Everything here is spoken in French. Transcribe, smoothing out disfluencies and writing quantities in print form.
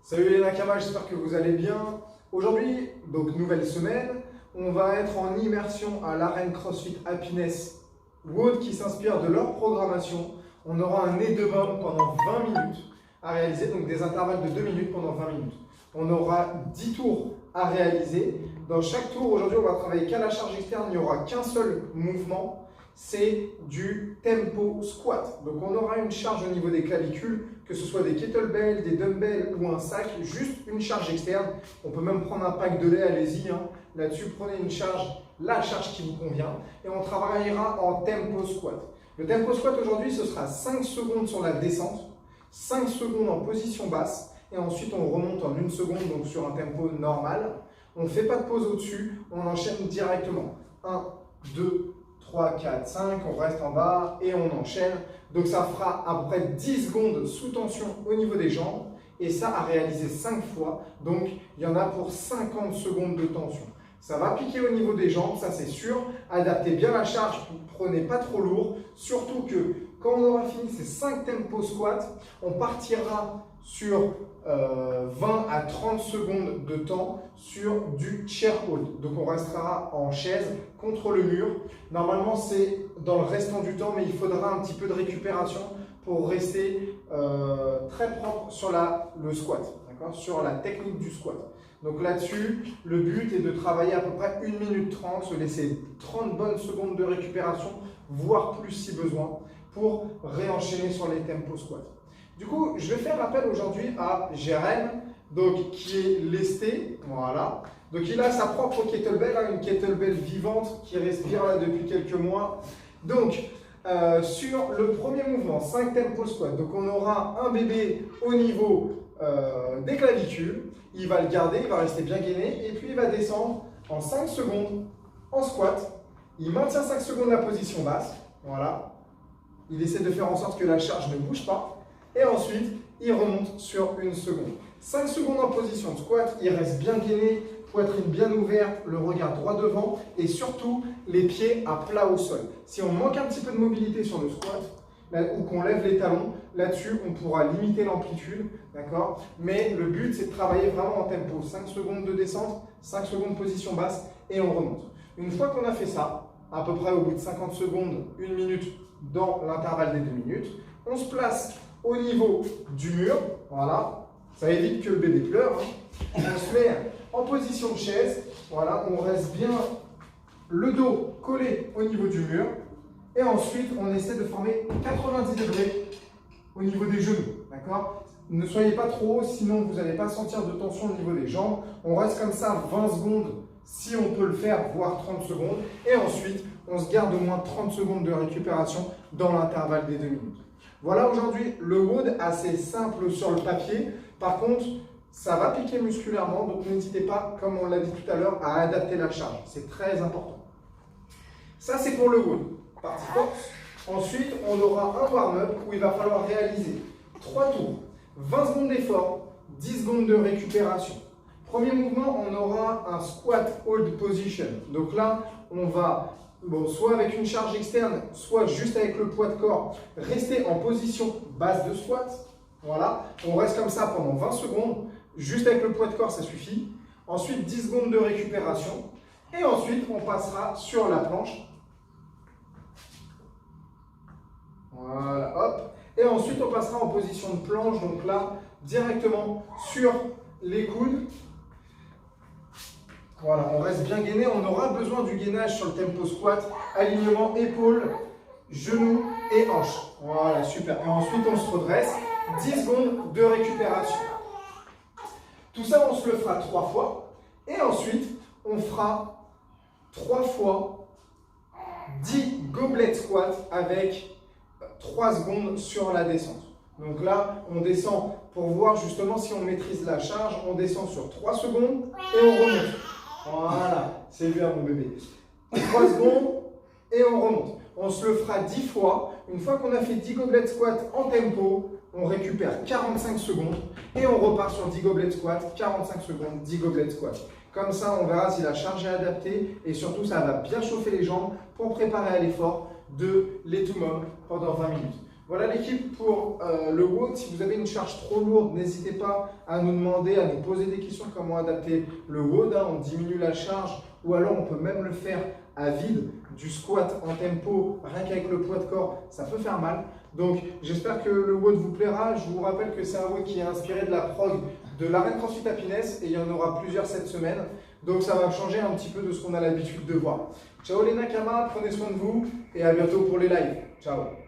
Salut les Nakama, j'espère que vous allez bien. Aujourd'hui, donc nouvelle semaine, on va être en immersion à l'arène CrossFit Happiness Wood qui s'inspire de leur programmation. On aura un nez de bande pendant 20 minutes à réaliser, donc des intervalles de 2 minutes pendant 20 minutes. On aura 10 tours à réaliser. Dans chaque tour, aujourd'hui, on va travailler qu'à la charge externe, il n'y aura qu'un seul mouvement. C'est du tempo squat. Donc on aura une charge au niveau des clavicules, que ce soit des kettlebells, des dumbbells ou un sac, juste une charge externe. On peut même prendre un pack de lait, allez-y. Là-dessus, prenez une charge, la charge qui vous convient. Et on travaillera en tempo squat. Le tempo squat aujourd'hui, ce sera 5 secondes sur la descente, 5 secondes en position basse. Et ensuite, on remonte en 1 seconde, donc sur un tempo normal. On ne fait pas de pause au-dessus, on enchaîne directement. 1, 2, 3, 4, 5, on reste en bas et on enchaîne. Donc ça fera à peu près 10 secondes sous tension au niveau des jambes. Et ça à réaliser 5 fois. Donc il y en a pour 50 secondes de tension. Ça va piquer au niveau des jambes, ça c'est sûr. Adaptez bien la charge, prenez pas trop lourd. Surtout que quand on aura fini ces 5 tempo squats, on partira sur 20 à 30 secondes de temps sur du chair hold. Donc on restera en chaise contre le mur. Normalement c'est dans le restant du temps, mais il faudra un petit peu de récupération pour rester très propre sur le squat, sur la technique du squat. Donc là-dessus, le but est de travailler à peu près 1 minute 30, se laisser 30 bonnes secondes de récupération, voire plus si besoin, pour réenchaîner sur les tempo squats. Du coup, je vais faire appel aujourd'hui à Jérém, donc qui est lesté, voilà. Donc il a sa propre kettlebell, une kettlebell vivante qui respire là depuis quelques mois. Donc sur le premier mouvement, 5 tempo squat, donc on aura un bébé au niveau des clavicules. Il va le garder, il va rester bien gainé et puis il va descendre en 5 secondes en squat. Il maintient 5 secondes la position basse, voilà. Il essaie de faire en sorte que la charge ne bouge pas. Et ensuite, il remonte sur 1 seconde. 5 secondes en position de squat, il reste bien gainé, poitrine bien ouverte, le regard droit devant et surtout les pieds à plat au sol. Si on manque un petit peu de mobilité sur le squat ou qu'on lève les talons, là-dessus, on pourra limiter l'amplitude, d'accord? Mais le but, c'est de travailler vraiment en tempo. 5 secondes de descente, 5 secondes de position basse et on remonte. Une fois qu'on a fait ça, à peu près au bout de 50 secondes, 1 minute dans l'intervalle des 2 minutes, on se place au niveau du mur, voilà, ça évite que le bébé pleure. On se met en position de chaise, voilà, on reste bien le dos collé au niveau du mur. Et ensuite, on essaie de former 90 degrés au niveau des genoux, d'accord? Ne soyez pas trop haut, sinon vous n'allez pas sentir de tension au niveau des jambes. On reste comme ça 20 secondes, si on peut le faire, voire 30 secondes. Et ensuite, on se garde au moins 30 secondes de récupération dans l'intervalle des 2 minutes. Voilà aujourd'hui le wood assez simple sur le papier. Par contre, ça va piquer musculairement, donc n'hésitez pas, comme on l'a dit tout à l'heure, à adapter la charge. C'est très important. Ça, c'est pour le wood. Partie force. Ensuite, on aura un warm-up où il va falloir réaliser 3 tours, 20 secondes d'effort, 10 secondes de récupération. Premier mouvement, on aura un squat hold position. Donc là, on va, soit avec une charge externe, soit juste avec le poids de corps, rester en position basse de squat. Voilà, on reste comme ça pendant 20 secondes, juste avec le poids de corps, ça suffit. Ensuite, 10 secondes de récupération. Et ensuite, on passera sur la planche. Voilà, hop. Et ensuite, on passera en position de planche, donc là, directement sur les coudes. Voilà, on reste bien gainé. On aura besoin du gainage sur le tempo squat. Alignement épaules, genoux et hanches. Voilà, super. Et ensuite, on se redresse. 10 secondes de récupération. Tout ça, on se le fera 3 fois. Et ensuite, on fera 3 fois 10 goblet squats avec 3 secondes sur la descente. Donc là, on descend pour voir justement si on maîtrise la charge. On descend sur 3 secondes et on remonte. Voilà, c'est bien mon bébé. 3 secondes et on remonte. On se le fera 10 fois. Une fois qu'on a fait 10 goblet squats en tempo, on récupère 45 secondes et on repart sur 10 goblet squats, 45 secondes, 10 goblet squats. Comme ça, on verra si la charge est adaptée et surtout, ça va bien chauffer les jambes pour préparer à l'effort de l'étumum pendant 20 minutes. Voilà l'équipe pour le WOD. Si vous avez une charge trop lourde, n'hésitez pas à nous demander, à nous poser des questions comment adapter le WOD. On diminue la charge ou alors on peut même le faire à vide, du squat en tempo, rien qu'avec le poids de corps, ça peut faire mal. Donc j'espère que le WOD vous plaira. Je vous rappelle que c'est un WOD qui est inspiré de la prog de l'Arène CrossFit Happiness et il y en aura plusieurs cette semaine. Donc ça va changer un petit peu de ce qu'on a l'habitude de voir. Ciao les Nakama, prenez soin de vous et à bientôt pour les lives. Ciao.